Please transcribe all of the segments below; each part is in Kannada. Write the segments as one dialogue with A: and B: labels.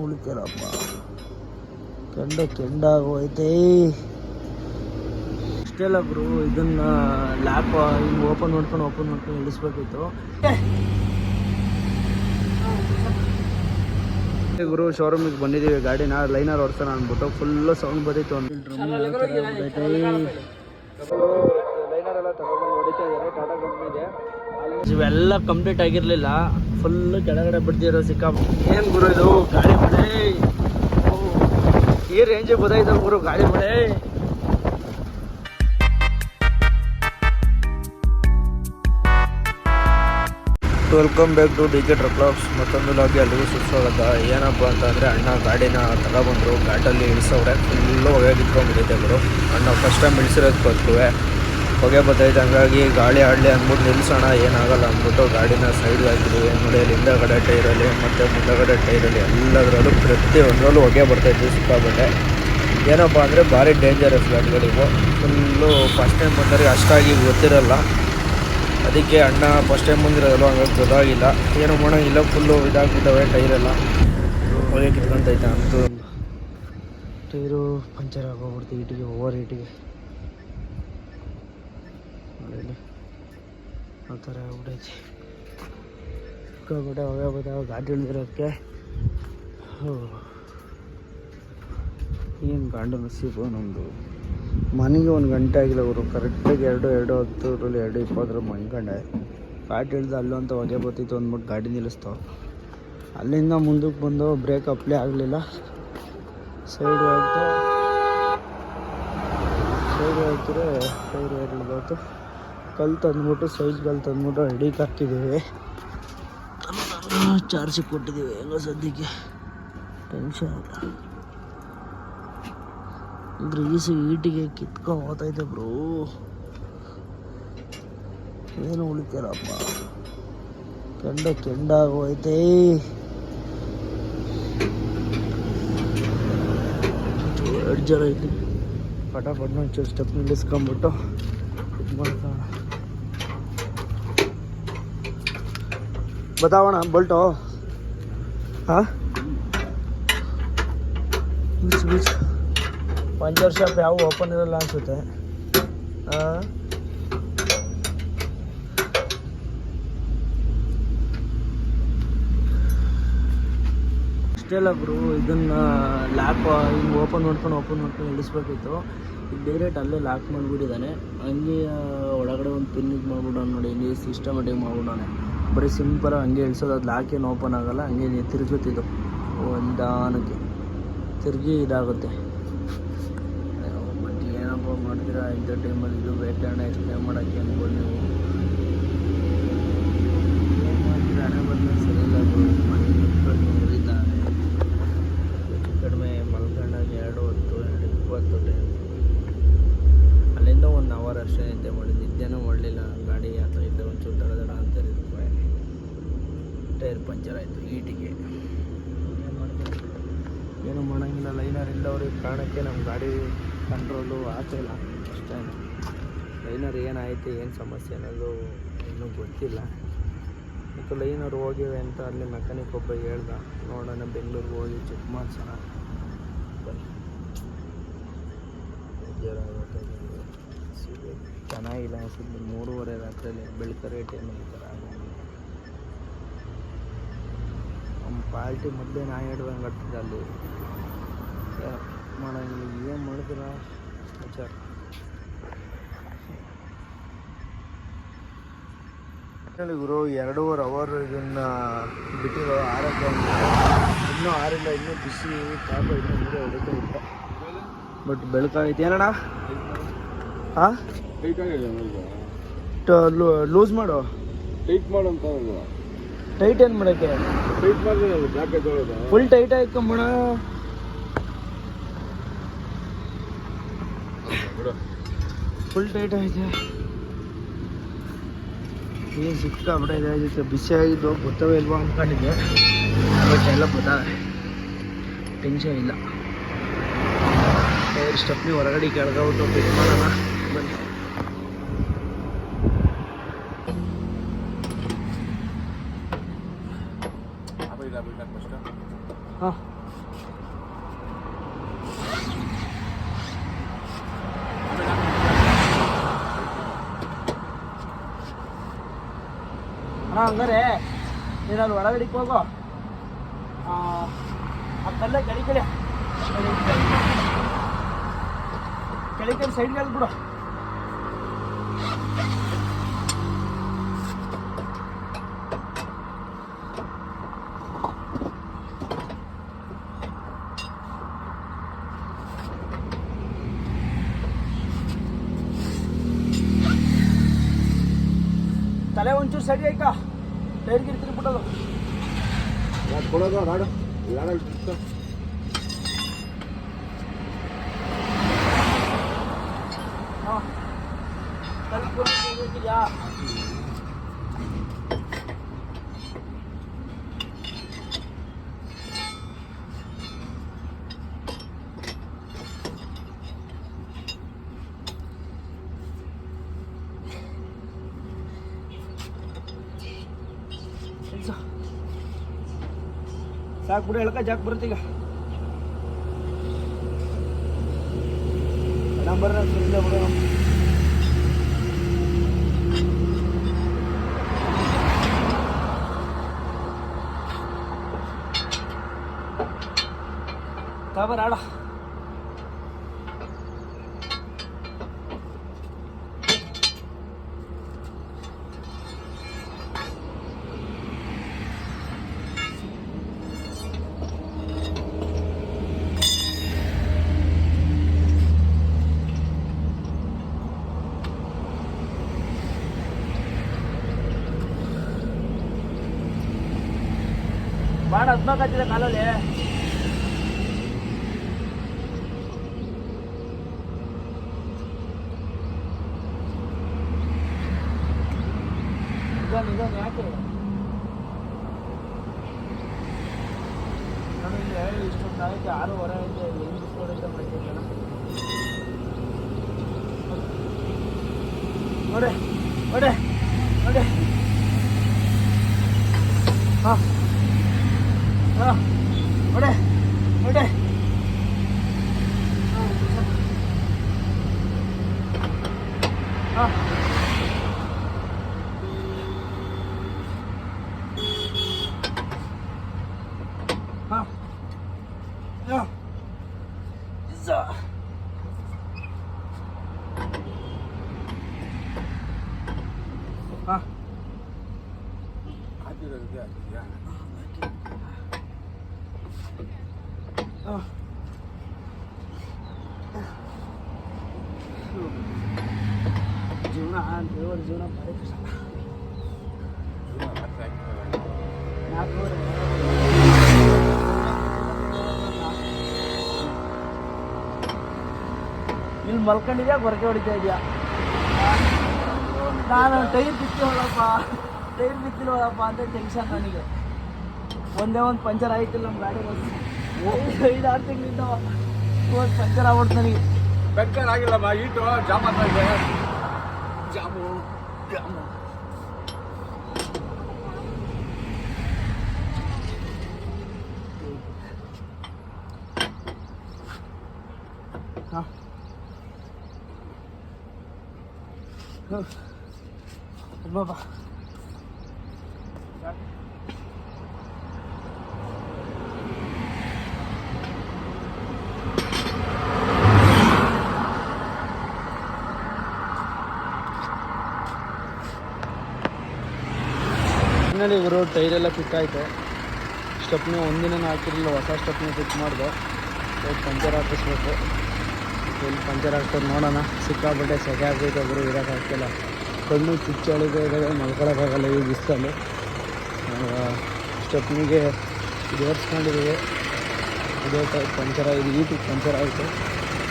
A: ಉಳಿತಾರಪ್ಪ ಕೆಂಡಾಗೋಯ್ತೇ ಇಷ್ಟೆಲ್ಲ ಗುರು. ಇದನ್ನ ಲ್ಯಾಪ್ ಹಿಂಗೆ ಓಪನ್ ಮಾಡ್ಕೊಂಡು ಇಳಿಸ್ಬೇಕಿತ್ತು ಗುರು. ಶೋರೂಮಿಗೆ ಬಂದಿದ್ದೀವಿ, ಗಾಡಿನ ಲೈನರ್ ಓಡಿಸೋಣ ಅಂದ್ಬಿಟ್ಟು ಫುಲ್ಲು ಸೌಂಡ್ ಬರೀತು. ಲೈನರ್ ಎಲ್ಲ ತಗೊಂಡು ಹೊಡಿತಾ ಇದ್ದಾರೆ ಟಾಟಾ ಕಂಪ್ನಿಗೆ. ಇವೆಲ್ಲ ಕಂಪ್ಲೀಟ್ ಆಗಿರಲಿಲ್ಲ, ಫುಲ್ಲು ಕೆಳಗಡೆ ಬಿಡ್ತಿರೋ ಸಿಕ್ಕ. ಏನು ಗುರು ಇದು ಗಾಡಿ ಮಳೆ, ಈ ರೇಂಜಿಗೆ ಬದೈತ ಗುರು ಗಾಡಿ ಮಳೆ. Welcome back to D K truck blogs. ಮತ್ತೊಂದು ಲಾಗಿ ಅಲ್ಲಿಗೂ ಸುಸ್ವಾಗತ. ಏನಪ್ಪ ಅಂತಂದರೆ ಅಣ್ಣ ಗಾಡಿನ ತಗೊಬಂದರು, ಘಾಟಲ್ಲಿ ಇಳಿಸೋರೆ. ಫುಲ್ಲು ಹೊಗೆ ಕಿತ್ಕೊಂಡ್ಬಿಟ್ಟಿದೆ ಗುರು. ಅಣ್ಣ ಫಸ್ಟ್ ಟೈಮ್ ಇಳಿಸಿರೋದಕ್ಕೋಸ್ಕರ ಹೊಗೆ ಬರ್ತೈತೆ, ಹಂಗಾಗಿ ಗಾಳಿ ಆಡಲಿ ಅಂದ್ಬಿಟ್ಟು ನಿಲ್ಲಿಸೋಣ, ಏನಾಗಲ್ಲ ಅಂದ್ಬಿಟ್ಟು ಗಾಡಿನ ಸೈಡ್ಗೆ ಹಾಕಿದ್ವಿ. ನೋಡಿ ಅಲ್ಲಿ ಹಿಂದಗಡೆ ಟೈರಲ್ಲಿ ಮತ್ತು ಮುಂದಗಡೆ ಟೈರಲ್ಲಿ ಎಲ್ಲದರಲ್ಲೂ ಪ್ರತಿಯೊಂದರಲ್ಲೂ ಹೊಗೆ ಬರ್ತೈತೆ ಸಿಕ್ಕಾಬಟ್ಟೆ. ಏನಪ್ಪ ಅಂದರೆ ಭಾರಿ ಡೇಂಜರಸ್ ಗಾಡಿಗಳಿವು. ಫುಲ್ಲು ಫಸ್ಟ್ ಟೈಮ್ ಬಂದವ್ರಿಗೆ ಅಷ್ಟಾಗಿ ಗೊತ್ತಿರಲ್ಲ, ಅದಕ್ಕೆ ಅಣ್ಣ ಫಸ್ಟ್ ಟೈಮ್ ಬಂದಿರೋದಲ್ಲ, ಹಂಗಾಗಿ ಗೊತ್ತಾಗಿಲ್ಲ. ಏನೋ ಮಾಡೋಂಗಿಲ್ಲ, ಫುಲ್ಲು ಇದಾಗ್ಬಿಟ್ಟವೆ ಟೈರೆಲ್ಲ, ಹೊಗೆ ಕಿತ್ಕೊಂತೈತೆ. ಅಂತೂ ಟೈರು ಪಂಚರ್ ಆಗೋಗ್ಬಿಡ್ತು ಹೀಟಿಗೆ, ಓವರ್ ಹೀಟಿಗೆ. ನೋಡಿ ಆ ಥರ ಆಗ್ಬಿಟ್ಟೈತಿ ಸಿಕ್ಕಾಬಿಟ್ಟೆ ಹೊಗೆ ಬರ್ತಾವೆ ಗಾಡಿ ಇಳಿದಿರೋದಕ್ಕೆ. ಏನು ಗಾಂಡು ನಸೀಬು ನಮ್ಮದು. ಮನೆಗೆ 1 ಗಂಟೆ ಆಗಿಲ್ಲ ಅವರು, ಕರೆಕ್ಟಾಗಿ 2:10 2:20 ಮನ್ಕೊಂಡೆ. ಗಾಡಿ ಇಳಿದು ಅಲ್ಲಂತ ಹೊಗೆ ಬರ್ತಿತ್ತು ಅಂದ್ಬಿಟ್ಟು ಗಾಡಿ ನಿಲ್ಲಿಸ್ತಾವೆ. ಅಲ್ಲಿಂದ ಮುಂದಕ್ಕೆ ಬಂದು ಬ್ರೇಕ್ ಅಪ್ಲೈ ಆಗಲಿಲ್ಲ, ಸೈಡ್ ಹಾಕಿದ್ರೆ ಟೈರ್ ಇಳಿದೋಯ್ತು. ಕಲ್ಲು ತಂದ್ಬಿಟ್ಟು ಸೈಜ್ ಕಲ್ಲು ತಂದ್ಬಿಟ್ಟು ರೆಡಿಗೆ ಹಾಕಿದ್ದೀವಿ, ಚಾರ್ಜಿಗೆ ಕೊಟ್ಟಿದ್ದೀವಿ. ಹೆಂಗೋ ಸದ್ಯಕ್ಕೆ ಟೆನ್ಷನ್ ಇಲ್ಲ. ಗ್ರೀಸು ಹೀಟಿಗೆ ಕಿತ್ಕೊಂಡು ಹೋಗ್ತೈತೆ ಬ್ರೋ. ಏನು ಉಳಿತಾರಪ್ಪ ಕೆಂಡಾಗೋಯ್ತೇ. ಎರಡು ಜನ ಐತಿ, ಪಟಾಪಟ್ನ ಒಂಚೂರು ಸ್ಟೆಪ್ ನಿಲ್ಲಿಸ್ಕೊಂಬಿಟ್ಟು ಇದು ಮಾಡ್ತಾವ. ಬತಾವಣ ಬಲ್ಟು ಹಾಂ ಬೀಚ್ ಪಂಚರ್ ಶಾಪ್ ಯಾವ ಓಪನ್ ಇರಲ್ಲ ಅನಿಸುತ್ತೆ. ಅಷ್ಟೆಲ್ಲ ಗುರು. ಇದನ್ನು ಲ್ಯಾಪ್ ಹಿಂಗೆ ಓಪನ್ ಮಾಡ್ಕೊಂಡು ಇಳಿಸ್ಬೇಕಿತ್ತು. ಈಗ ಡೈರೆಕ್ಟ್ ಅಲ್ಲೇ ಲಾಕ್ ಮಾಡಿಬಿಟ್ಟಿದ್ದಾನೆ. ಹಂಗೆ ಒಳಗಡೆ ಒಂದು ಪಿನ್ ಇದು ಮಾಡ್ಬಿಡೋಣ ನೋಡಿ, ಇಲ್ಲಿ ಸಿಸ್ಟಮೆಟಿಕ್ ಮಾಡ್ಬಿಡೋಣ. ಬರೀ ಸಿಂಪಲ್ ಹಂಗೆ ಇಳಿಸೋದು, ಅದು ಲಾಕ್ ಏನು ಓಪನ್ ಆಗೋಲ್ಲ, ಹಂಗೆ ತಿರುಗುತ್ತಿದ್ದು ಒಂದಾನಕ್ಕೆ ತಿರುಗಿ ಇದಾಗುತ್ತೆ. ಬಟ್ ಏನಪ್ಪ ಮಾಡ್ತೀರಾ ಇಂಥ ಟೈಮಲ್ಲಿ, ಇದು ಬೇಕಣ್ಣ ಎಕ್ಸ್ಪ್ಲೇನ್ ಮಾಡೋಕ್ಕೆ ಅಂದ್ಕೊಂಡು ನೀವು ಏನು ಮಾಡ್ತೀರಾ. ಹಣ ಬಂದರೆ ಸರಿ ಇಲ್ಲ ಗುರು. ಮನೆ ಮಕ್ಕಳು ಉರಿತಾರೆ, ಹೆಚ್ಚು ಕಡಿಮೆ ಮಲ್ಕೊಂಡಾಗ 2:10 2:20 ಟೈಮ್. ಅಲ್ಲಿಂದ 1 ಅವರ್ ಅಷ್ಟೇ ನಿದ್ದೆ ಮಾಡಿ, ನಿದ್ದೆನೂ ಮಾಡಲಿಲ್ಲ. ಗಾಡಿ ಅಥವಾ ಇದ್ದ ಒಂಚೂರು ದಡ ಅಂತ ಇರುತ್ತೆ. ಟೈರ್ ಪಂಚರ್ ಆಯಿತು ಹೀಟಿಗೆ. ಏನು ಮಾಡ್ತಾರೆ, ಏನೂ ಮಾಡೋಂಗಿಲ್ಲ. ಲೈನರ್ ಇಲ್ಲವ್ರಿಗೆ ಕಾರಣಕ್ಕೆ ನಮ್ಮ ಗಾಡಿ ಕಂಟ್ರೋಲು ಆಗ್ತಾಯಿಲ್ಲ ಅಷ್ಟೇ. ಲೈನರ್ ಏನಾಯಿತು, ಏನು ಸಮಸ್ಯೆ ಅನ್ನೋದು ಇನ್ನೂ ಗೊತ್ತಿಲ್ಲ. ಮತ್ತು ಲೈನರ್ ಹೋಗಿವೆ ಅಂತ ಅಲ್ಲಿ ಮೆಕ್ಯಾನಿಕ್ ಒಬ್ಬ ಹೇಳ್ದ, ನೋಡೋಣ ಬೆಂಗಳೂರಿಗೆ ಹೋಗಿ ಚೆಕ್ ಮಾಡಿಸೋಣ ಬನ್ನಿ. ಚೆನ್ನಾಗಿಲ್ಲ ಅನಿಸುತ್ತೆ. 3:30 ರಾತ್ರಿಯಲ್ಲಿ ಬೆಳಕ ರೇಟ್ ಏನು ಈ ಥರ ನಮ್ಮ ಪಾರ್ಟಿ ಮೊದಲೇ ನಾ ಹಿಡ್ದಂಗೆ ಆಗ್ತದೆ. ಅಲ್ಲಿ ಮಾಡೋಂಗಿಲ್ಲ, ಏನು ಮಾಡಿದ್ರ ವಿಚಾರ. ಹೇಳಿ ಗುರು, 2.5 ಅವರ್ ಇದನ್ನು ಬಿಟ್ಟಿರೋ ಆರೋಗ್ಯ ಇನ್ನೂ ಆರಿಲ್ಲ, ಇನ್ನೂ ಬಿಸಿ ತಾಪ ಇನ್ನೂ ನೀರೇ ಹೊಡಿತಾ ಇದ್ದ. ಬಟ್ ಬೆಳಕಾಗೈತೆ ಏನಣ್ಣ. ಹಾಂ ಲೂಸ್ ಮಾಡು,
B: ಟೈಟ್ ಮಾಡು ಅಂತ.
A: ಟೈಟ್ ಏನು ಮಾಡೋಕ್ಕೆ,
B: ಟೈಟ್ ಮಾಡಿದ್ರೆ
A: ಫುಲ್ ಟೈಟ್ ಆಯ್ಕೊಂಬೋಣ. ಫುಲ್ ಟೈಟ್ ಆಯ್ತು, ಏನು ಸಿಕ್ಕಾಬಿಟ್ಟೆ ಇದಾಗಿತ್ತು. ಬಿಸಿ ಆಗಿದ್ದು ಗೊತ್ತವೇ ಇಲ್ವಾ ಅಂದ್ಕೊಂಡಿದ್ದೆ, ಬಟ್ ಎಲ್ಲ ಗೊತ್ತಾಗ ಟೆನ್ಷನ್ ಇಲ್ಲ. ಟೈರ್ ಸ್ಟೆಪ್ನಿ ಹೊರಗಡೆ ಕೆಳಗಾಬಿಟ್ಟು ಫಿಟ್ ಮಾಡೋಣ ಬನ್ನಿ. ಹಾಂ
C: ಹಂಗಾರೆ ನೀನು ಅಲ್ಲಿ ಒಳಗಡೆಗೆ ಹೋಗು. ಆ ಕಲ್ಲ ಕೆಳಿ ಸೈಡ್ಗೆ ಬಿಡು. ತಲೆ ಒಂಚೂರು ಸರಿ ಆಯ್ತಾ, ಟೈರ್ ಗಿರ್ ತಿರ್ಬಿಟ್ಟದು.
B: ಕೊಡೋದು ಗಾಡು ಗಾಡಲ್ಲಿ ಬಿಟ್ಟು
C: ಹಾಂ ಹೋಗಿದ್ಯಾ? ಸಾಕು ಬಿಡು, ಎಳ್ಕ ಜಾಕ್ ಬರುತ್ತೀಗ. ನಂಬರ್ ಬಿಡು. ತಬರ್ ಆಡ ಬಾಣ ಹದ್ನಾಲ್ಕಾಗ್ತಿದೆ ಕಾಲಲ್ಲಿ. ನಿಧಾನ ಯಾಕೆ ನಾನು ಇಲ್ಲಿ ಇಷ್ಟೊಂದು ಆಯ್ತು, 6:15 ಆಯ್ತು. ಏನು ಬಿಸ್ಕೊಡೈತೆ ಮಾಡ್ತಿದ್ದಲ್ಲ ನೋಡಿ ನೋಡಿ ನೋಡಿ. ಹಾಂ ಹಾಂ ನೋಡಿ ನೋಡಿ. ಹಾಂ ಹಾಂ ಹಾಂ ಹಾಂ
B: ಹಾಕಿರೋದಕ್ಕೆ ಹಾಕಿದ್ಯಾ?
C: ಜೀವನ ದೇವರ ಜೀವನ ಭಾರಿ ಕಷ್ಟ. 4 ಇಲ್ಲಿ ಮಲ್ಕೊಂಡಿದ್ಯಾ, ಗೊರಕೆ ಹೊಡಿತಾ ಇದೆಯಾ? ನಾನು ಟೈರ್ ಬಿತ್ತಿಲ್ಲಪ್ಪ ಅಂತ ಟೆನ್ಷನ್ ನನಗೆ. ಒಂದೇ ಒಂದು ಪಂಚರ್ ಆಯ್ತಿಲ್ಲ ನಮ್ಮ ಗಾಡಿ. 5-6 ತಿಂಗಳಿಂದ ಇವತ್ತು ಪಂಚರ್ ಆಗ್ಬಿಡ್ತು ನನಗೆ.
B: ಪಂಚರ್ ಆಗಿಲ್ಲಮ್ಮ, ಈಟು ಜಾಮ್ ಆಗ್ತಾ ಇದೆ. ಜಾಮು
C: ಹಾಂ ಬಾ ಫೈನಲಿ ಇವರು ಟೈರೆಲ್ಲ ಫಿಟ್ ಆಯಿತು. ಸ್ಟೆಪ್ನಿ ಒಂದಿನ ಹಾಕಿರಲಿಲ್ಲ, ಹೊಸ ಸ್ಟೆಪ್ನಿ ಫಿಟ್ ಮಾಡಿದೆ. ಪಂಚರ್ ಹಾಕಿಸ್ಬೇಕು. ಇಲ್ಲಿ ಪಂಚರ್ ಹಾಕ್ತಾರೆ ನೋಡೋಣ. ಸಿಕ್ಕಾಪಟ್ಟೆ ಸೆಕೆ ಆಗೈತೆ, ಗುರು ಇರೋಕ್ಕಾಗ್ತಿಲ್ಲ. ಕಣ್ಣು ಚುಚ್ಚಳಿಗೆ ಇದ್ದಾವೆ, ಮಲ್ಕೊಳಕ್ಕಾಗಲ್ಲ ಈ ಬಿಸಿಲಲ್ಲಿ. ಸ್ಟೆಪ್ನಿಗೆ ಜೋಡಿಸ್ಕೊಂಡಿದ್ದೀವಿ. ಇದೇ ಟೈಪ್ ಪಂಚರ್ ಆಗಿದೆ, ಈಟಿಗೆ ಪಂಚರ್ ಆಯಿತು.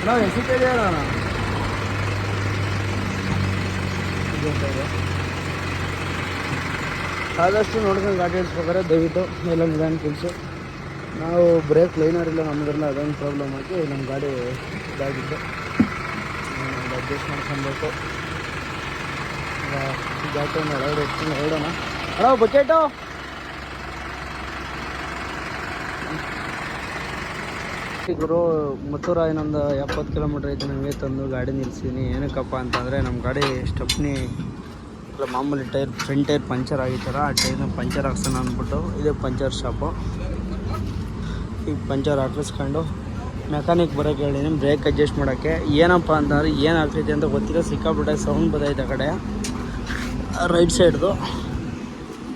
C: ನಾವು ಎಸಿತಿದೆಯಾ ನಾನು ಆದಷ್ಟು ನೋಡ್ಕೊಂಡು ಗಾಡಿ ಇಳಿಸ್ಬೇಕಾದ್ರೆ ದಯವಿಟ್ಟು ಎಲ್ಲ ನಿಧಾನ ಕೆಲಸ. ನಾವು ಬ್ರೇಕ್ ಲೈನರ್ ಇಲ್ಲ ನಮ್ಮದ್ರಲ್ಲ, ಅದೊಂದು ಪ್ರಾಬ್ಲಮ್ ಆಗಿ ನಮ್ಮ ಗಾಡಿ ಇದಾಗಿತ್ತು. ಅಡ್ಜಸ್ಟ್ ಮಾಡ್ಕೊಬೇಕು. ಗಾಟನ್ನು ಒಳಗಡೆ ಇಟ್ಕೊಂಡು ಹೊರಡೋಣ. ಹಲೋ ಬಕೆಟು ಗುರು ಮತ್ತೂರ ಇನ್ನೊಂದು 70 ಕಿಲೋಮೀಟ್ರ್ ಐತೆ. ನಮಗೆ ತಂದು ಗಾಡಿ ನಿಲ್ಸಿದ್ದೀನಿ. ಏನಕ್ಕಪ್ಪ ಅಂತಂದರೆ ನಮ್ಮ ಗಾಡಿ ಸ್ಟೆಪ್ನಿ ಮಾಮೂಲಿ ಟೈರ್ ಫ್ರಂಟ್ ಟೈರ್ ಪಂಚರ್ ಆಗಿತ್ತಾರ ಆ ಟೈರ್ನ ಪಂಚರ್ ಹಾಕ್ಸೋಣ ಅಂದ್ಬಿಟ್ಟು ಇದೇ ಪಂಚರ್ ಶಾಪು. ಈಗ ಪಂಚರ್ ಹಾಕಿಸ್ಕೊಂಡು ಮೆಕ್ಯಾನಿಕ್ ಬರೋಕ್ಕೆ ಹೇಳಿದ್ದೀನಿ ಬ್ರೇಕ್ ಅಡ್ಜಸ್ಟ್ ಮಾಡೋಕ್ಕೆ. ಏನಪ್ಪ ಅಂತಂದರೆ ಏನು ಆಗ್ತೈತೆ ಅಂತ ಗೊತ್ತಿಲ್ಲ, ಸಿಕ್ಕಾಬಿಟ್ಟೆ ಸೌಂಡ್ ಬರ್ತೈತೆ ಆ ಕಡೆ ರೈಟ್ ಸೈಡ್ದು.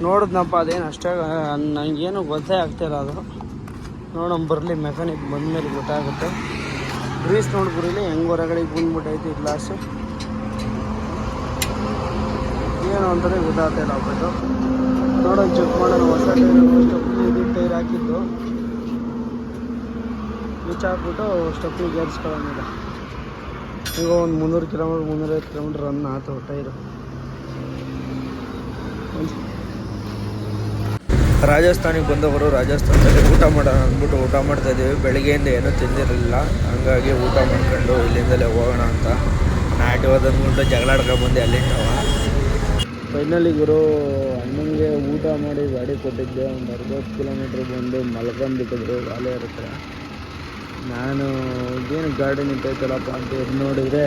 C: ನೋಡಿದ್ನಪ್ಪ ಅದೇನು ಅಷ್ಟೇ ನನಗೇನು ಗೊತ್ತೇ ಆಗ್ತಾಯಿಲ್ಲ ಅದು. ನೋಡೋಣ ಬರಲಿ, ಮೆಕ್ಯಾನಿಕ್ ಬಂದಮೇಲೆ ಗೊತ್ತಾಗುತ್ತೆ. ಗ್ರೀಸ್ ನೋಡಿ ಬರಲಿ ಹೆಂಗೆ ಹೊರಗಡೆ ಬಂದ್ಬಿಟ್ಟೈತೆ ಈ ಗ್ಲಾಸು ಏನು ಅಂತಲೇ ಗೊತ್ತಾಗ್ತಾಯಿಲ್ಲ ಆಗ್ಬಿಟ್ಟು. ನೋಡೋಣ ಚೆಕ್ ಮಾಡೋಣ. ಹೊಸ ಟೈರ್ ಟೈರ್ ಹಾಕಿದ್ದು ಸ್ವಿಚ್ ಹಾಕ್ಬಿಟ್ಟು ಸ್ಟೆಪ್ನಿ ಗೇರ್ಸ್ಕೊಳ್ಳೋಣ. ಈಗ ಒಂದು 300 ಕಿಲೋಮೀಟ್ರ್ 350 ಕಿಲೋಮೀಟ್ರ್ ರನ್ ಆಯ್ತು ಟೈರು.
A: ರಾಜಸ್ಥಾನಿಗೆ ಬಂದವರು ರಾಜಸ್ಥಾನದಲ್ಲಿ ಊಟ ಮಾಡೋಣ ಅಂದ್ಬಿಟ್ಟು ಊಟ ಮಾಡ್ತಾಯಿದ್ದೀವಿ. ಬೆಳಗ್ಗೆಯಿಂದ ಏನೂ ತಿಂದಿರಲಿಲ್ಲ, ಹಂಗಾಗಿ ಊಟ ಮಾಡ್ಕೊಂಡು ಇಲ್ಲಿಂದಲೇ ಹೋಗೋಣ ಅಂತ ನಾಟಿ ಹೋದಂದ್ಬಿಟ್ಟು ಜಗಳಾಡ್ಕೊಂಡು ಬಂದೆ ಅಲ್ಲಿಂದ.
C: ಫೈನಲಿ ಗುರು ಅಣ್ಣನಿಗೆ ಊಟ ಮಾಡಿ ಗಾಡಿ ಕೊಟ್ಟಿದ್ದೆ. ಒಂದು 60 ಕಿಲೋಮೀಟ್ರ್ ಬಂದು ಮಲ್ಕೊಂಡ್ಬಿಟ್ಟಿದ್ರು ವಾಲೆ ಇರುತ್ತೆ. ನಾನು ಏನು ಗಾಡಿ ನಿಂತೈತಲ್ಲಪ್ಪ ಅಂತ ಎದ್ದು ನೋಡಿದರೆ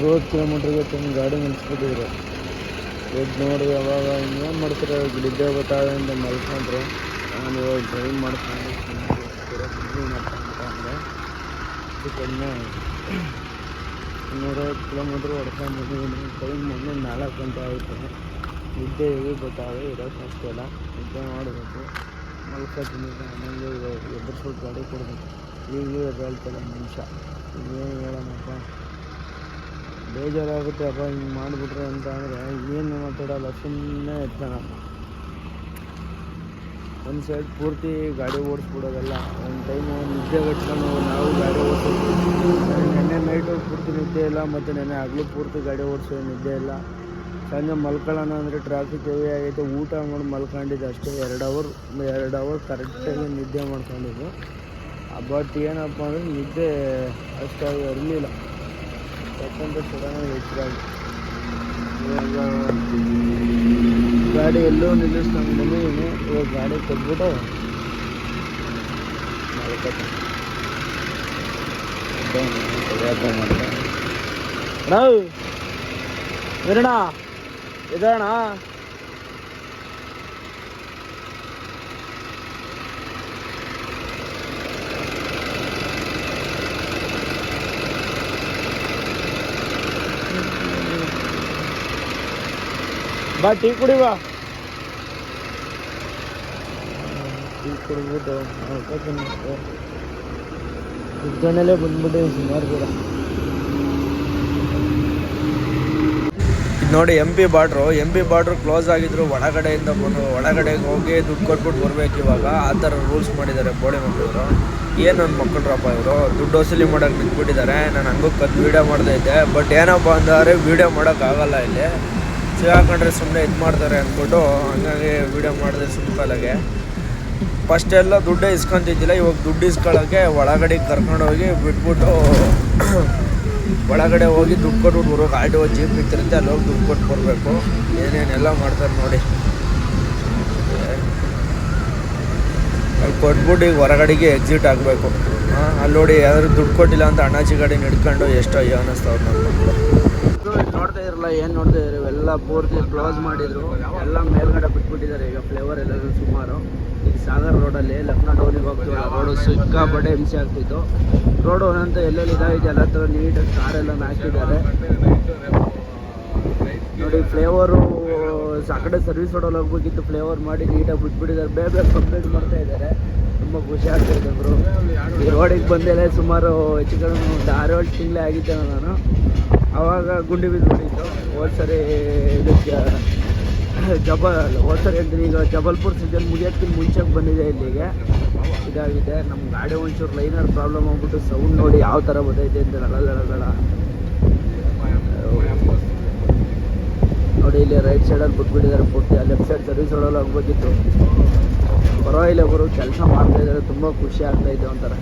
C: 60 ಕಿಲೋಮೀಟ್ರಿಗೆ ತುಂಬ ಗಾಡಿ ನಿಲ್ಲಿಸ್ಬಿಟ್ಟಿದ್ರು. ಎದ್ದು ನೋಡಿ ಅವಾಗ ಇನ್ನೇನು ಮಾಡ್ತಾರೆ, ನಿದ್ದೆ ಗೊತ್ತಾಗ ಅಂತ ಮಲ್ಕೊಂಡ್ರು. ನಾನು ಇವಾಗ ಡ್ರೈವ್ ಮಾಡ್ಕೊಂಡು ಅಂದರೆ ಕಡಿಮೆ 150 ಕಿಲೋಮೀಟ್ರ್ ಹೊಡ್ಕೊಂಡು ಬಂದಿದ್ದೀನಿ. ಟೈಮ್ ಮೊನ್ನೆ 4 ಗಂಟೆ ಆಯಿತು. ನಿದ್ದೆ ಹೇಗೆ ಗೊತ್ತಾಗ ಇರೋಕ್ಕೆ ಅಷ್ಟೆಲ್ಲ ನಿದ್ದೆ ಮಾಡಬೇಕು. ಮಲ್ಕೊತೀನಿ ನನಗೆ ಎದುರಿಸ್ಬಿಟ್ಟು ಗಾಡಿ ಕೊಡಬೇಕು. ಈಗಲೂ ಹೇಳ್ತಾರೆ ನಿಮಿಷ ಏನು ಹೇಳೋಣಪ್ಪ, ಬೇಜಾರಾಗುತ್ತೆ ಅಪ್ಪ ಹಿಂಗೆ ಮಾಡಿಬಿಟ್ರೆ ಅಂತ ಅಂದರೆ ಏನು ಮಾತಾಡೋಲ್ಲ, ಸುಮ್ಮನೆ ಇರ್ತಾನೆ. ಒಂದು ಸೈಡ್ ಪೂರ್ತಿ ಗಾಡಿ ಓಡಿಸ್ಬಿಡೋದಲ್ಲ, ಒಂದು ಟೈಮು ನಿದ್ದೆ ಕಟ್ಕೊಂಡು ನಾವು ಗಾಡಿ ಓಡಿಸೋದು. ನೆನ್ನೆ ನೈಟು ಪೂರ್ತಿ ನಿದ್ದೆ ಇಲ್ಲ, ಮತ್ತು ನೆನ್ನೆ ಹಗಲು ಪೂರ್ತಿ ಗಾಡಿ ಓಡಿಸೋದು ನಿದ್ದೆ ಇಲ್ಲ. ಸಂಜೆ ಮಲ್ಕೊಳ್ಳೋಣ ಅಂದರೆ ಟ್ರಾಫಿಕ್ ಹೆವಿ ಆಗೈತೆ, ಊಟ ಮಾಡಿ ಮಲ್ಕೊಂಡಿದ್ದು ಅಷ್ಟೇ. 2 ಅವರ್ ಕರೆಕ್ಟಾಗಿ ನಿದ್ದೆ ಮಾಡ್ಕೊಂಡಿದ್ದು. ಬಟ್ ಏನಪ್ಪ ಅಂದರೆ ನಿದ್ದೆ ಅಷ್ಟಾಗಿ ಇರಲಿಲ್ಲ, ಯಾಕಂದರೆ ಸಡನ್ನಾಗಿ ಹೆಚ್ಚಾಗಿ ಇವಾಗ ಗಾಡಿ ಎಲ್ಲೋ ನಿಲ್ಲಿಸ್ಕೊಂಡಿದ್ದೀನಿ. ಇವಾಗ ಗಾಡಿ ಕೊಟ್ಬಿಟ್ಟು ಮಲ್ಕೊತೀನಿ. ನಾವು ವಿರಣ ಇದಣ್ಣ ಬಾ ಟೀ ಕುಡಿ, ಬಾ ಟೀ ಕುಡಿದ್ಬಿಟ್ಟು ಮಲ್ಕೊತೀನಿ. ಇದ್ದಣ್ಣಲ್ಲೇ ಬಂದ್ಬಿಟ್ಟು ಸುಮಾರು ದೂರ.
A: ನೋಡಿ ಎಂ ಪಿ ಬಾರ್ಡ್ರು ಕ್ಲೋಸ್ ಆಗಿದ್ರು. ಒಳಗಡೆಯಿಂದ ಬಂದು ಒಳಗಡೆಗೆ ಹೋಗಿ ದುಡ್ಡು ಕೊಟ್ಬಿಟ್ಟು ಬರ್ಬೇಕು. ಇವಾಗ ಆ ಥರ ರೂಲ್ಸ್ ಮಾಡಿದ್ದಾರೆ ಬೋಳಿ ಮಕ್ಕಳು. ಏನು ನನ್ನ ಮಕ್ಕಳ್ರಪ್ಪ ಇವರು, ದುಡ್ಡು ವಸೂಲಿ ಮಾಡೋಕೆ ನಿಂತ್ಬಿಟ್ಟಿದ್ದಾರೆ. ನಾನು ಹಂಗೂ ವೀಡಿಯೋ ಮಾಡ್ತಾ ಇದ್ದೆ, ಬಟ್ ಏನಪ್ಪ ಅಂದರೆ ವೀಡಿಯೋ ಮಾಡೋಕ್ಕಾಗಲ್ಲ, ಇಲ್ಲಿ ಸಿಗಾಕೊಂಡ್ರೆ ಸುಮ್ಮನೆ ಇದು ಮಾಡ್ತಾರೆ ಅಂದ್ಬಿಟ್ಟು ಹಂಗಾಗಿ ವೀಡಿಯೋ ಮಾಡಿದೆ ಸಿಂಪಲಾಗೆ. ಫಸ್ಟ್ ಎಲ್ಲ ದುಡ್ಡೇ ಇಸ್ಕೊತಿದ್ದಿಲ್ಲ, ಇವಾಗ ದುಡ್ಡು ಇಸ್ಕೊಳ್ಳೋಕ್ಕೆ ಒಳಗಡೆ ಕರ್ಕೊಂಡೋಗಿ ಬಿಟ್ಬಿಟ್ಟು ಒಳಗಡೆ ಹೋಗಿ ದುಡ್ಡು ಕೊಟ್ಬಿಟ್ಟು ಬರೋಕೆ ಆಟೋ ಜೀಪ್ ನಿಂತಿರುತ್ತೆ, ಅಲ್ಲಿ ಹೋಗಿ ದುಡ್ಡು ಕೊಟ್ಟು ಬರಬೇಕು. ಏನೇನೆಲ್ಲ ಮಾಡ್ತಾರೆ ನೋಡಿ. ಅಲ್ಲಿ ಕೊಟ್ಬಿಟ್ಟು ಈಗ ಹೊರಗಡೆಗೆ ಎಕ್ಸಿಟ್ ಆಗಬೇಕು. ಅಲ್ಲಿ ನೋಡಿ ಯಾರು ದುಡ್ಡು ಕೊಟ್ಟಿಲ್ಲ ಅಂತ ಅಣ್ಣಾಚಿ ಗಾಡಿ ಹಿಡ್ಕೊಂಡು ಎಷ್ಟೋ ಅಯ್ಯೋ ಅನ್ನಿಸ್ತಾವ್ರು ನನ್ನ ಮಕ್ಕಳು.
C: ನೋಡ್ತಾ ಇರಲ್ಲ, ಏನು ನೋಡ್ತಾ ಇದ್ರು ಎಲ್ಲ ಪೂರ್ತಿ ಕ್ಲೋಸ್ ಮಾಡಿದ್ರು. ಎಲ್ಲ ಮೇಲ್ಗಡೆ ಬಿಟ್ಬಿಟ್ಟಿದ್ದಾರೆ ಈಗ ಫ್ಲೇವರ್ ಎಲ್ಲರೂ ಸುಮಾರು. ಈಗ ಸಾಗರ್ ರೋಡಲ್ಲಿ ಲಕ್ನೋ ಟೌನಿಗೆ ಹೋಗ್ತೀವಲ್ಲ, ರೋಡು ಸಿಕ್ಕಾಪಟ್ಟೆ ಹಿಂಸೆ ಆಗ್ತಿತ್ತು. ರೋಡು ಒಂದಂತ ಎಲ್ಲೆಲ್ಲಿ ಇದಾಗಿದೆ ಎಲ್ಲ ಥರ ನೀಟಾಗಿ ಕಾರೆಲ್ಲ ಹಾಕಿದ್ದಾರೆ ನೋಡಿ. ಫ್ಲೇವರು ಆ ಕಡೆ ಸರ್ವಿಸ್ ರೋಡಲ್ಲಿ ಹೋಗ್ಬೇಕಿತ್ತು, ಫ್ಲೇವರ್ ಮಾಡಿ ನೀಟಾಗಿ ಬಿಟ್ಬಿಟ್ಟಿದ್ದಾರೆ. ಬೇಗ ಕಂಪ್ಲೀಟ್ ಮಾಡ್ತಾ ಇದ್ದಾರೆ. ತುಂಬ ಖುಷಿ ಆಗ್ತಾಯಿದೆ ಬ್ರೋ. ಈ ರೋಡಿಗೆ ಬಂದೇಲೆ ಸುಮಾರು ಹೆಚ್ಚು ಕಡಿಮೆ ಒಂದು 6-7 ತಿಂಗಳೇ ಆಗಿದ್ದೆ ನಾನು. ಆವಾಗ ಗುಂಡಿ ಬಿದ್ದುಬಿಟ್ಟಿತ್ತು. ಹೋದ್ಸರಿ ಇದಕ್ಕೆ ಹೋದ್ಸರಿ ಅಂತೀನಿ, ಈಗ ಜಬಲ್ಪುರ್ ಸೀಸನ್ ಮುಗಿಯೋದಕ್ಕಿಂತ ಮುಂಚೆಗೆ ಬಂದಿದೆ ಇಲ್ಲಿಗೆ. ಇದಾಗಿದೆ ನಮ್ಮ ಗಾಡಿ ಒಂಚೂರು ಲೈನರ್ ಪ್ರಾಬ್ಲಮ್ ಆಗ್ಬಿಟ್ಟು ಸೌಂಡ್ ನೋಡಿ ಯಾವ ಥರ ಬರ್ತೈತೆ ಅಂತ ಲಗಳ ನೋಡಿ. ಇಲ್ಲಿ ರೈಟ್ ಸೈಡಲ್ಲಿ ಬಿಟ್ಬಿಟ್ಟಿದ್ದಾರೆ ಪೂರ್ತಿ. ಲೆಫ್ಟ್ ಸೈಡ್ ಸರ್ವಿಸ್ ರೋಡಲ್ಲಿ ಹೋಗ್ಬೇಕಿತ್ತು. ಪರವಾಗಿಲ್ಲ ಗುರು, ಕೆಲಸ ಮಾಡ್ತಾಯಿದ್ದಾರೆ. ತುಂಬ ಖುಷಿ ಆಗ್ತಾಯಿದೆ ಒಂಥರ.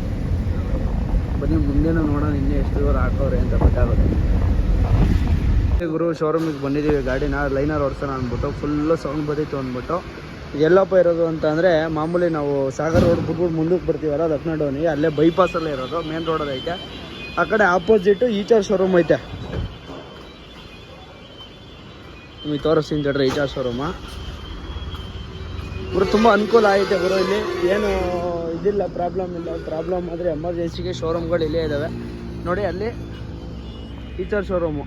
C: ಬನ್ನಿ ಮುಂದೆನೂ ನೋಡೋಣ ಇನ್ನೂ ಎಷ್ಟು ದೂರ ಹಾಕೋರೆ ಅಂತ ಗೊತ್ತಾಗುತ್ತೆ. ಗುರು ಶೋರೂಮಿಗೆ ಬಂದಿದ್ದೀವಿ, ಗಾಡಿನ ಲೈನರ್ ಓಡಿಸೋಣ ಅಂದ್ಬಿಟ್ಟು. ಫುಲ್ಲು ಸೌಂಡ್ ಬರೀತು ಅಂದ್ಬಿಟ್ಟು. ಎಲ್ಲಪ್ಪ ಇರೋದು ಅಂತ ಅಂದರೆ ಮಾಮೂಲಿ ನಾವು ಸಾಗರ್ ರೋಡ್ ಬಿಟ್ಬಿಟ್ಟು ಮುಂದಕ್ಕೆ ಬರ್ತೀವಲ್ಲ ಲಕ್ನೋ ಟೌನಿಗೆ, ಅಲ್ಲೇ ಬೈಪಾಸಲ್ಲೇ ಇರೋದು, ಮೇನ್ ರೋಡಲ್ಲಿ ಐತೆ. ಆ ಕಡೆ ಆಪೋಸಿಟು ಈಚರ್ ಶೋರೂಮ್ ಐತೆ. ನಿಮಗೆ ತೋರಿಸ್ತೀನಿ ತಡ್ರಿ ಈಚಾ ಶೋರೂಮ. ಗುರು ತುಂಬ ಅನುಕೂಲ ಐತೆ ಗುರು, ಇಲ್ಲಿ ಏನು ಇದಿಲ್ಲ, ಪ್ರಾಬ್ಲಮ್ ಇಲ್ಲ. ಪ್ರಾಬ್ಲಮ್ ಆದರೆ ಎಮರ್ಜೆನ್ಸಿಗೆ ಶೋರೂಮ್ಗಳು ಇಲ್ಲೇ ಇದ್ದಾವೆ ನೋಡಿ. ಅಲ್ಲಿ ಈಚರ್ ಶೋರೂಮು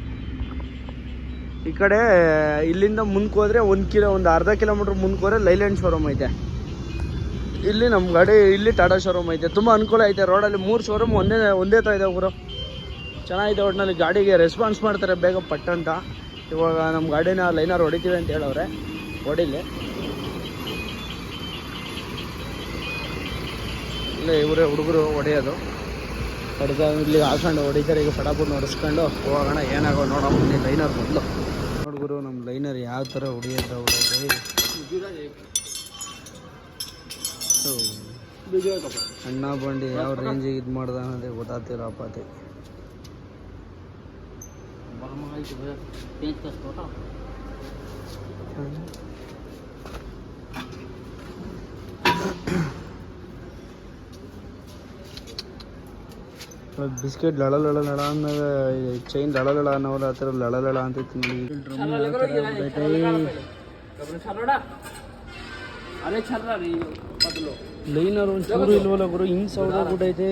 C: ಈ ಕಡೆ, ಇಲ್ಲಿಂದ ಮುಂದಕ್ಕೆ ಹೋದರೆ ಒಂದು ಅರ್ಧ ಕಿಲೋಮೀಟ್ರ್ ಮುಂದಕ್ಕೆ ಹೋದರೆ ಲೈಲ್ಯಾಂಡ್ ಶೋರೂಮ್ ಐತೆ. ಇಲ್ಲಿ ನಮ್ಮ ಗಾಡಿ ಇಲ್ಲಿ ಟಾಟಾ ಶೋರೂಮ್ ಐತೆ. ತುಂಬ ಅನುಕೂಲ ಐತೆ. ರೋಡಲ್ಲಿ 3 ಶೋರೂಮ್ ಒಂದೇ ತ ಇದೆ ಗುರು. ಚೆನ್ನಾಗಿದೆ. ಒಟ್ಟಿನಲ್ಲಿ ಗಾಡಿಗೆ ರೆಸ್ಪಾನ್ಸ್ ಮಾಡ್ತಾರೆ ಬೇಗ ಪಟ್ಟಂತ. ಇವಾಗ ನಮ್ಮ ಗಾಡಿನ ಲೈನರ್ ಹೊಡಿತೀವಿ ಅಂತ ಹೇಳವ್ರೆ, ಹೊಡಿಲಿ. ಇಲ್ಲೇ ಇವರೇ ಹುಡುಗರು ಹೊಡೆಯೋದು. ಇಲ್ಲಿ ಹಾಕೊಂಡು ಹೊಡಿತಾರೆ. ಈಗ ಫಟಾಫಟ್ ಹೊಡಿಸ್ಕೊಂಡು ಹೋಗೋಣ, ಏನಾಗೋ ನೋಡೋ ಮುಂದೆ ಲೈನರ್ ಮೊದಲು. ಹುಡುಗರು ನಮ್ಮ ಲೈನರ್ ಯಾವ ಥರ ಹೊಡಿಯೋದು ಅಣ್ಣ ಬಂಡಿ ಯಾವ ರೇಂಜಿಗೆ ಇದು ಮಾಡ್ದ ಅನ್ನೋದೇ ಗೊತ್ತಾಗ್ತಿರೋ ಅಪಾತಿ. ಬಿಸ್ಕೆಟ್ ಲಳ ಅನ್ನೋದು ಚೈನ್ ಲಳ ಅನ್ನೋಲ್ಲ, ಆ ಥರ ಲಳ ಅಂತೈತಿ ನೋಡಿ. ಲೈನರ್ ಒಂದು ಚೂರು ಇಲ್ವಲ್ಲ ಗುರು, ಹಿಂಗೆ ಸೌದ ಬಿಟ್ಟೈತೆ.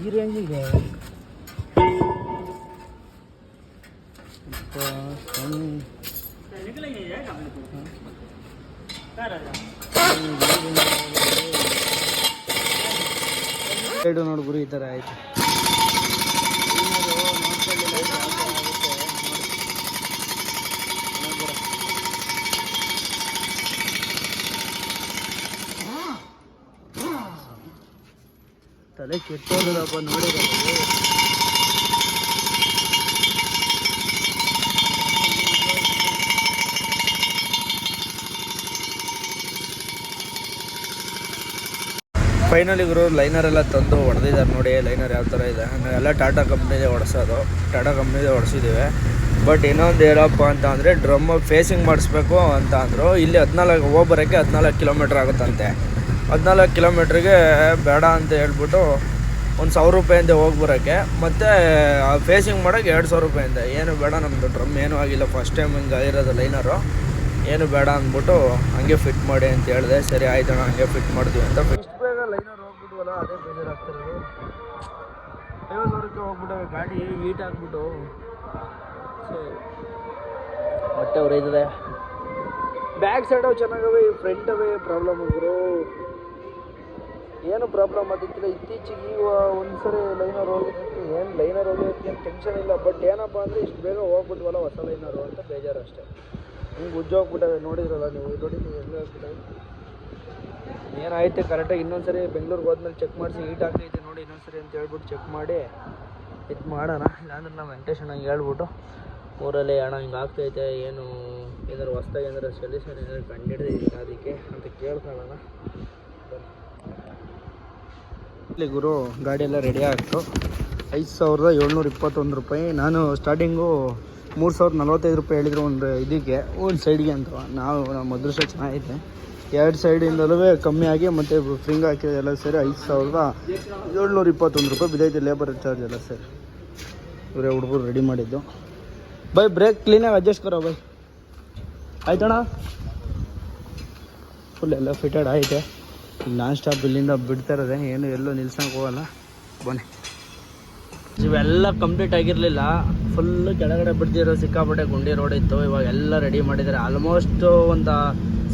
C: ಈ ರೇಂಜಿಗೆ ಸೈಡು ನೋಡಿ ಗುರು, ಈ ಥರ ಆಯ್ತು. ತಲೆ ಕೆಟ್ಟೋದಪ್ಪ ನೋಡಿದ್ರೆ. ಫೈನಲಿ ಗುರು ಲೈನರ್ ಎಲ್ಲ ತಂದು ಹೊಡೆದಿದ್ದಾರೆ ನೋಡಿ. ಲೈನರ್ ಯಾವ ಥರ ಇದೆ ಎಲ್ಲ ಟಾಟಾ ಕಂಪ್ನಿದೇ ಹೊಡೆಸೋದು. ಟಾಟಾ ಕಂಪ್ನಿದೇ ಹೊಡೆಸಿದ್ದೀವಿ. ಬಟ್ ಇನ್ನೊಂದು ಏನಪ್ಪ ಅಂತ ಅಂದರೆ ಡ್ರಮ್ ಫೇಸಿಂಗ್ ಮಾಡಿಸ್ಬೇಕು ಅಂತ ಅಂದರು. ಇಲ್ಲಿ 14 ಹೋಗ್ಬರೋಕ್ಕೆ 14 ಕಿಲೋಮೀಟ್ರ್ ಆಗುತ್ತಂತೆ. 14 ಕಿಲೋಮೀಟ್ರಿಗೆ ಬೇಡ ಅಂತ ಹೇಳ್ಬಿಟ್ಟು ಒಂದು 1000 ರೂಪಾಯಿಂದ ಹೋಗ್ಬರೋಕ್ಕೆ, ಮತ್ತು ಫೇಸಿಂಗ್ ಮಾಡೋಕ್ಕೆ 2000 ರೂಪಾಯಿಂದ. ಏನು ಬೇಡ, ನಮ್ಮದು ಡ್ರಮ್ ಏನೂ ಆಗಿಲ್ಲ, ಫಸ್ಟ್ ಟೈಮ್ ಹಿಂಗೆ ಆಗಿರೋದು ಲೈನರು, ಏನು ಬೇಡ ಅಂದ್ಬಿಟ್ಟು ಹಂಗೆ ಫಿಟ್ ಮಾಡಿ ಅಂತ ಹೇಳಿದೆ. ಸರಿ ಆಯ್ತಣ್ಣ ಹಂಗೆ ಫಿಟ್ ಮಾಡ್ತೀವಿ ಅಂತ. ಇಷ್ಟು ಬೇಗ ಲೈನರ್ ಹೋಗ್ಬಿಟ್ವಲ್ಲ, ಅದೇ ಬೇಜಾರಾಗ್ತಿರೋದು. 50,000ಕ್ಕೆ ಹೋಗ್ಬಿಟ್ಟವೆ ಗಾಡಿ, ಹೀಟ್ ಆಗಿಬಿಟ್ಟು ಹೊಟ್ಟೆ ಉರಿತದೆ. ಬ್ಯಾಕ್ ಸೈಡ್ ಚೆನ್ನಾಗವೆ, ಫ್ರಂಟ್ ಅವೇ ಪ್ರಾಬ್ಲಮ್ ಇದ್ರು. ಏನು ಪ್ರಾಬ್ಲಮ್ ಆಗಿತ್ತಿಲ್ಲ. ಇತ್ತೀಚೆಗೆ ಒಂದು ಸರಿ ಲೈನರ್ ಹೋಗಿದ್ದಕ್ಕೆ ಏನು ಲೈನರ್ ಹೋಗೋದಕ್ಕೆ ಏನು ಟೆನ್ಷನ್ ಇಲ್ಲ. ಬಟ್ ಏನಪ್ಪ ಅಂದರೆ ಇಷ್ಟು ಬೇಗ ಹೋಗ್ಬಿಟ್ವಲ್ಲ ಹೊಸ ಲೈನರು ಅಂತ ಬೇಜಾರು ಅಷ್ಟೇ. ಹಿಂಗೆ ಉಜ್ಜೋಗ್ಬಿಟ್ಟವೆ ನೋಡಿದ್ರಲ್ಲ ನೀವು, ನೋಡಿ ನೀವು ಎಲ್ಲ ಹೋಗ್ಬಿಟ್ಟವೆ. ಏನಾಯ್ತು ಕರೆಕ್ಟಾಗಿ ಇನ್ನೊಂದು ಸರಿ ಬೆಂಗಳೂರಿಗೆ ಹೋದ್ಮೇಲೆ ಚೆಕ್ ಮಾಡಿಸಿ ಹೀಟ್ ಆಗ್ತೈತೆ ನೋಡಿ ಇನ್ನೊಂದು ಸರಿ ಅಂತ ಹೇಳ್ಬಿಟ್ಟು ಚೆಕ್ ಮಾಡಿ ಇದು ಮಾಡೋಣ. ಇಲ್ಲಾಂದ್ರೆ ನಾವು ವೆಂಕಟೇಶ್ ಅಣ್ಣಂಗೆ ಹೇಳ್ಬಿಟ್ಟು ಊರಲ್ಲಿ ಅಣ್ಣ ಹಿಂಗೆ ಆಗ್ತೈತೆ, ಏನು ಏನಾದ್ರು ಹೊಸ್ದಾಗಿ ಏನಾದ್ರು ಸೊಲ್ಯೂಷನ್ ಏನಾದ್ರು ಕಂಡುಹಿಡಿದು ಅದಕ್ಕೆ ಅಂತ ಕೇಳ್ಕೊಳ್ಳೋಣ. ಇಲ್ಲಿ ಗುರು ಗಾಡಿ ಎಲ್ಲ ರೆಡಿ ಆಗ್ತು. 5,721 ರೂಪಾಯಿ. ನಾನು ಸ್ಟಾರ್ಟಿಂಗು 3,045 ರೂಪಾಯಿ ಹೇಳಿದ್ರು ಒಂದು ಇದಕ್ಕೆ, ಒಂದು ಸೈಡ್ಗೆ ಅಂತ. ನಮ್ಮ ಅದೃಷ್ಟ ಚೆನ್ನಾಗೈತೆ, 2 ಸೈಡಿಂದಲೂ ಕಮ್ಮಿ ಆಗಿ ಮತ್ತು ಫ್ರಿಂಗ್ ಹಾಕಿ ಎಲ್ಲ ಸೇರಿ 5,721 ರೂಪಾಯಿ ಬಿದ್ದೈತೆ. ಲೇಬರ್ ಚಾರ್ಜ್ ಎಲ್ಲ ಸೇರಿ ಇವರೇ ಹುಡುಗರು ರೆಡಿ ಮಾಡಿದ್ದು. ಬೈ ಬ್ರೇಕ್ ಕ್ಲೀನಾಗಿ ಅಡ್ಜಸ್ಟ್ ಕರೋ ಬೈ. ಆಯ್ತಣ್ಣ, ಫುಲ್ ಎಲ್ಲ ಫಿಟೆಡ್ ಆಯ್ತೆ. ನಾನ್ ಸ್ಟಾಪ್ ಇಲ್ಲಿಂದ ಬಿಡ್ತಾ ಇರೋದೆ, ಏನು ಎಲ್ಲೂ ನಿಲ್ಸಂಗೆ ಹೋಗಲ್ಲ. ಬನ್ನಿ. ಇವೆಲ್ಲ ಕಂಪ್ಲೀಟ್ ಆಗಿರಲಿಲ್ಲ, ಫುಲ್ಲು ಕೆಳಗಡೆ ಬಿಡ್ತಿರೋ ಸಿಕ್ಕಾಪಟ್ಟೆ ಗುಂಡಿ ರೋಡ್ ಇತ್ತು. ಇವಾಗ ಎಲ್ಲ ರೆಡಿ ಮಾಡಿದ್ದಾರೆ. ಆಲ್ಮೋಸ್ಟ್ ಒಂದು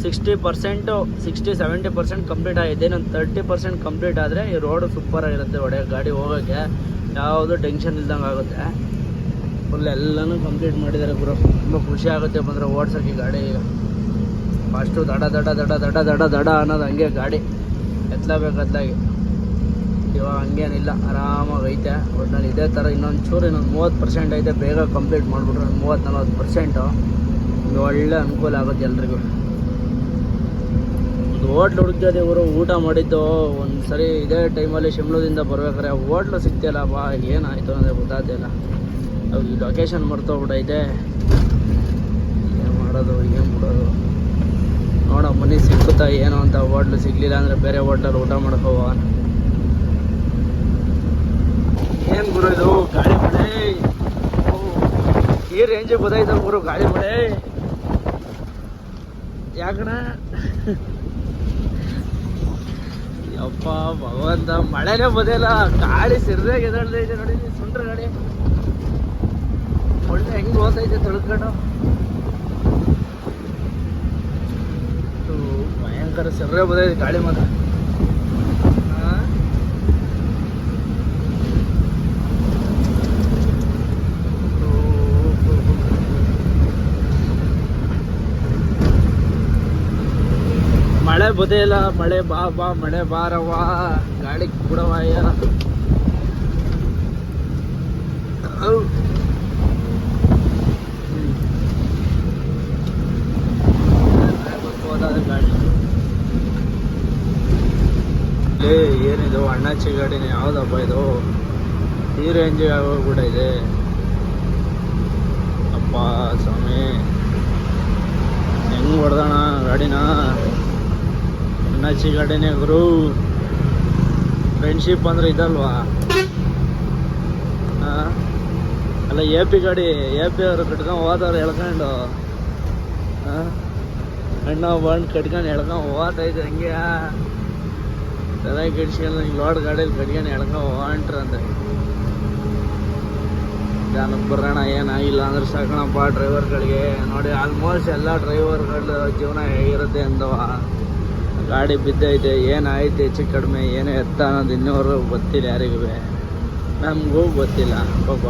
C: 60-70% ಕಂಪ್ಲೀಟ್ ಆಗಿದೆ. ಇನ್ನೊಂದು 30% ಕಂಪ್ಲೀಟ್ ಆದರೆ ಈ ರೋಡು ಸೂಪರಾಗಿರುತ್ತೆ. ಗಾಡಿ ಹೋಗೋಕ್ಕೆ ಯಾವುದು ಟೆನ್ಷನ್ ಇಲ್ದಂಗೆ ಆಗುತ್ತೆ. ಫುಲ್ ಎಲ್ಲನೂ ಕಂಪ್ಲೀಟ್ ಮಾಡಿದ್ದಾರೆ ಗುರು. ತುಂಬ ಖುಷಿ ಆಗುತ್ತೆ ಬಂದರೆ ಓಡ್ಸೋಕ್ಕೆ ಗಾಡಿ. ಈಗ ಫಸ್ಟು ದಡ ದಡ ದಡ ದಡ ದಡ ದಡ ಅನ್ನೋದು ಹಂಗೆ ಗಾಡಿ ಎತ್ತಲೇಬೇಕು ಅತ್ಲಾಗಿ. ಇವಾಗ ಹಂಗೇನಿಲ್ಲ, ಆರಾಮಾಗಿ ಐತೆ. ಒಟ್ಟಿನಲ್ಲಿ ಇದೇ ಥರ ಇನ್ನೊಂದು 30% ಐತೆ. ಬೇಗ ಕಂಪ್ಲೀಟ್ ಮಾಡಿಬಿಟ್ರೆ 30-40% ಒಳ್ಳೆ ಅನುಕೂಲ ಆಗುತ್ತೆ ಎಲ್ರಿಗೂ. ಒಂದು ಹೋಟ್ಲು ಹುಡುಕ್ತಿದ್ದೆ ಇವರು, ಊಟ ಮಾಡಿದ್ದು ಒಂದು ಸರಿ ಇದೇ ಟೈಮಲ್ಲಿ ಶಿಮ್ಲಾದಿಂದ ಬರ್ಬೇಕಾರೆ ಹೋಟ್ಲು ಸಿಗ್ತಿಲ್ಲಪ್ಪ. ಏನಾಯಿತು ಅಂದರೆ ಗೊತ್ತಾಗ್ತಿಲ್ಲ. ಈ ಲೊಕೇಶನ್ ಮರ್ತೋಗ್ಬಿಟ್ಟೈತೆ. ಏನು ಮಾಡೋದು, ಏನು ಬಿಡೋದು ನೋಡೋ. ಮನೆ ಸಿಕ್ಕುತ್ತಾ ಏನೋ ಅಂತ. ಹೋಟ್ಲು ಸಿಗಲಿಲ್ಲ ಅಂದರೆ ಬೇರೆ ಹೋಟ್ಲಲ್ಲಿ ಊಟ ಮಾಡ್ಕೋವ. ಏನು ಗುರು ಇದು ಗಾಡಿ ಮನೆ. ಈ ರೇಂಜಿಗೆ ಬದೈತ ಗುರು ಗಾಳಿ ಮಳೆ ಯಾಕಣ ಯಪ್ಪ ಭಗವಂತ ಮಳೆನೇ ಬದಿಲ್ಲ ಗಾಳಿ ಸಿರ್ದಾಗ ಎದಾಡ್ದೈತೆ ನೋಡಿ ಸುಂಟ್ರ ಗಾಡಿ ಒಳ್ಳೆ ಹೆಂಗ್ ಹೋಗ್ತೈತೆ ತಿಳ್ಕೊಂಡು ಭಯಂಕರ ಸಿರ್ರೆ ಬದೈತೆ ಗಾಳಿ ಮಾತ್ರ ಮಳೆ ಬದಿಲ್ಲ ಮಳೆ ಬಾ ಬಾ ಮಳೆ ಬಾರವ್ವ ಗಾಳಿ ಬಿಡವಯ್ಯ ಗಾಡಿ ಏನಿದು ಅಣ್ಣಾಚಿ ಗಾಡಿನ ಯಾವ್ದಪ್ಪ ಇದು ಈ ರೇಂಜಿಗೆ ಆಗೋಗ್ಬಿಡ ಇದೆ ಅಪ್ಪ ಸ್ವಾಮಿ ಹೆಂಗ್ ಹೊಡೆದಣ ಗಾಡಿನ ಅಣ್ಣಾಚಿ ಗಾಡಿನೇ ಗುರು ಫ್ರೆಂಡ್ಶಿಪ್ ಅಂದ್ರೆ ಇದಲ್ವಾ ಅಲ್ಲ ಎ ಪಿ ಗಾಡಿ ಎ ಪಿ ಅವರು ಕಟ್ಕೊಂಡು ಹೋದವ್ರು ಎಳ್ಕೊಂಡು ಅಣ್ಣ ಬಂದು ಕಟ್ಕೊಂಡು ಎಳ್ಕೊಂಡು ಹೋಗ್ತೈತೆ ಹಂಗೆ ತಲೆ ಕಿಡ್ಸ್ಕೊಂಡು ಹಿಂಗೆ ಲೋಡ್ ಗಾಡೀಲಿ ಕಟ್ಕೊಂಡು ಎಳ್ಕೊಂಡು ಹೊಂಟ್ರಂತೆ ಜನಕ್ಕೆ ಬರೋಣ ಏನಾಗಿಲ್ಲ ಅಂದ್ರೆ ಸಾಕಣಪ್ಪ ಡ್ರೈವರ್ಗಳಿಗೆ ನೋಡಿ ಆಲ್ಮೋಸ್ಟ್ ಎಲ್ಲ ಡ್ರೈವರ್ಗಳ ಜೀವನ ಹೇಗಿರುತ್ತೆ ಅಂದವ ಗಾಡಿ ಬಿದ್ದೈತೆ ಏನಾಯ್ತು ಹೆಚ್ಚು ಕಡಿಮೆ ಏನೋ ಎತ್ತ ಅನ್ನೋದು ಇನ್ನೂರು ಗೊತ್ತಿಲ್ಲ ಯಾರಿಗೂ ನಮಗೂ ಗೊತ್ತಿಲ್ಲ ಪಾಪ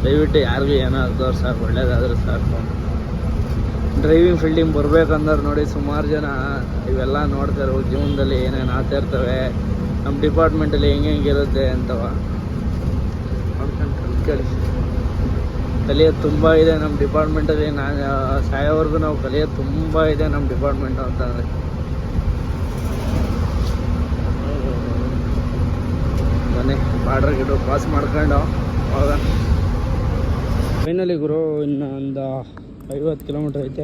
C: ದಯವಿಟ್ಟು ಯಾರಿಗೂ ಏನಾದ್ರು ಸಾಕು ಒಳ್ಳೇದಾದ್ರೆ ಸಾಕು ಡ್ರೈವಿಂಗ್ ಫೀಲ್ಡಿಂಗ್ ಬರ್ಬೇಕಂದ್ರೆ ನೋಡಿ ಸುಮಾರು ಜನ ಇವೆಲ್ಲ ನೋಡ್ತಾರೆ ಜೀವನದಲ್ಲಿ ಏನೇನು ಆಗ್ತಾ ಇರ್ತವೆ ನಮ್ಮ ಡಿಪಾರ್ಟ್ಮೆಂಟಲ್ಲಿ ಹೆಂಗಿರುತ್ತೆ ಅಂತವ ನೋಡ್ಕೊಂಡು ಕಲಿ ಕಲಿಯೋದು ತುಂಬ ಇದೆ ನಮ್ಮ ಡಿಪಾರ್ಟ್ಮೆಂಟಲ್ಲಿ ನಾನು ಸಾಯೋವರೆಗೂ ನಾವು ಕಲಿಯೋದು ತುಂಬ ಇದೆ ನಮ್ಮ ಡಿಪಾರ್ಟ್ಮೆಂಟು ಅಂತಂದರೆ ಬನ್ನಿ ಬಾರ್ಡ್ರ್ ಗಿಡ್ರು ಪಾಸ್ ಮಾಡ್ಕೊಂಡು ಹೋಗೋಣ ಫೈನಲಿ ಗುರು ಇನ್ನು ಒಂದು 50 ಕಿಲೋಮೀಟ್ರ್ ಐತೆ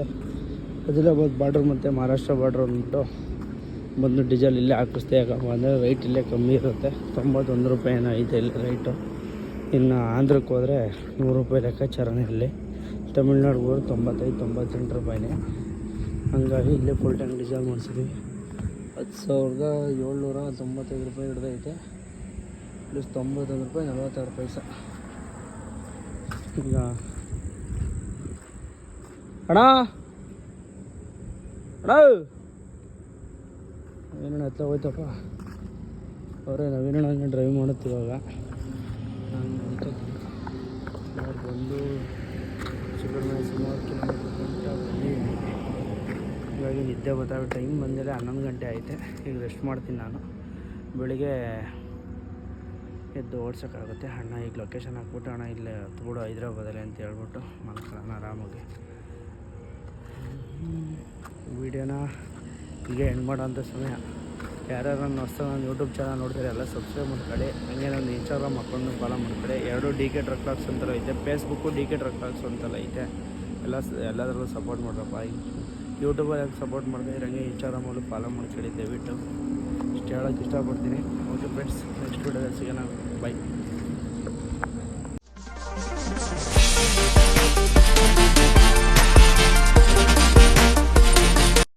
C: ಆದಿಲಾಬಾದ್ ಬಾರ್ಡ್ರ್ ಮತ್ತು ಮಹಾರಾಷ್ಟ್ರ ಬಾರ್ಡ್ರ್ ಅಂದ್ಬಿಟ್ಟು ಬಂದು ಡೀಸೆಲ್ ಇಲ್ಲೇ ಹಾಕಿಸ್ದೆ ಯಾಕಪ್ಪ ಅಂದರೆ ರೈಟ್ ಇಲ್ಲೇ ಕಮ್ಮಿ ಇರುತ್ತೆ 91 ರೂಪಾಯಿ ಏನೋ ಐತೆ ಇಲ್ಲಿ ರೈಟು ಇನ್ನು ಆಂಧ್ರಕ್ಕೆ ಹೋದರೆ 100 ರೂಪಾಯಿ ಲೆಕ್ಕಾಚಾರನೇ ಇಲ್ಲಿ ತಮಿಳ್ನಾಡಿಗೆ ಹೋದ್ರೆ 95-98 ರೂಪಾಯಿನೇ ಹಂಗಾಗಿ ಇಲ್ಲೇ ಫುಲ್ ಟ್ಯಾಂಕ್ ಡೀಸೆಲ್ ಮಾಡಿಸಿದ್ವಿ 10,795 ರೂಪಾಯಿ ಹಿಡ್ದೈತೆ ಪ್ಲಸ್ 91 ರೂಪಾಯಿ 46 ಪೈಸೆ ಈಗ ಅಣ್ಣ ಅಣ್ಣ ನವೀನಣ್ಣ ಹತ್ತ ಹೋಯ್ತಪ್ಪ ಅವರೇ ನವೀನಣ್ಣ ಡ್ರೈವ್ ಮಾಡುತ್ತೆ ಇವಾಗ ನಾನು ನೋಡ್ತೀನಿ ಅವ್ರು ಬಂದು ಸುಬ್ರಹ್ಮಣ್ಯ ಸುಮಾರು ಕಿಲೋಮೀಟರ್ ಬಂದು ಇವಾಗ ನಿದ್ದೆ ಗೊತ್ತಾಗ ಟೈಮ್ ಬಂದಿಲ್ಲ 11 ಗಂಟೆ ಐತೆ ಈಗ ರೆಸ್ಟ್ ಮಾಡ್ತೀನಿ ನಾನು ಬೆಳಿಗ್ಗೆ ಎದ್ದು ಓಡ್ಸೋಕ್ಕಾಗುತ್ತೆ ಅಣ್ಣ ಈಗ ಲೊಕೇಶನ್ ಹಾಕ್ಬಿಟ್ಟು ಅಣ್ಣ ಇಲ್ಲೇ ಹತ್ಬಿಡು ಹೈದ್ರಾಬಾದಲ್ಲಿ ಅಂತ ಹೇಳ್ಬಿಟ್ಟು ಮಲ್ಕೊಳ್ಳೋಣ ಆರಾಮಾಗಿ ವೀಡಿಯೋನ ಹೀಗೆ ಎಂಡ್ ಮಾಡೋಂಥ ಸಮಯ ಯಾರ್ಯಾರು ನನ್ನ ಹೊಸ ನನ್ನ ಯೂಟ್ಯೂಬ್ ಚಾನಲ್ ನೋಡ್ತಾರೆ ಎಲ್ಲ ಸಬ್ಸ್ಕ್ರೈಬ್ ಮಾಡ್ಕೊಳ್ಳಿ ಹಂಗೆ ನನ್ನ ಇನ್ಸ್ಟಾಗ್ರಾಮ್ ಅಕೌಂಟ್ನ ಫಾಲೋ ಮಾಡ್ಕೊಳ್ಳಿ 2 DK ಟ್ರಕ್ ಟಾಕ್ಸ್ ಅಂತೆಲ್ಲ ಐತೆ ಫೇಸ್ಬುಕ್ಕು DK ಟ್ರಕ್ ಟಾಕ್ಸ್ ಅಂತೆಲ್ಲ ಐತೆ ಎಲ್ಲದರಲ್ಲೂ ಸಪೋರ್ಟ್ ಮಾಡ್ರಪ್ಪ ಯೂಟ್ಯೂಬಲ್ಲಿ ಯಾಕೆ ಸಪೋರ್ಟ್ ಮಾಡ್ತಾಯಿದ್ರೆ ಹಂಗೆ ಇನ್ಸ್ಟಾಗ್ರಾಮಲ್ಲೂ ಫಾಲೋ ಮಾಡ್ಕೊಳ್ಳಿ ದಯವಿಟ್ಟು ಇಷ್ಟು ಹೇಳೋಕ್ಕೆ ಇಷ್ಟಪಡ್ತೀನಿ ಓಕೆ ಫ್ರೆಂಡ್ಸ್ ನೆಕ್ಸ್ಟ್ ವೀಡಿಯೋದಲ್ಲಿ ಸಿಗೋಣ ಬೈ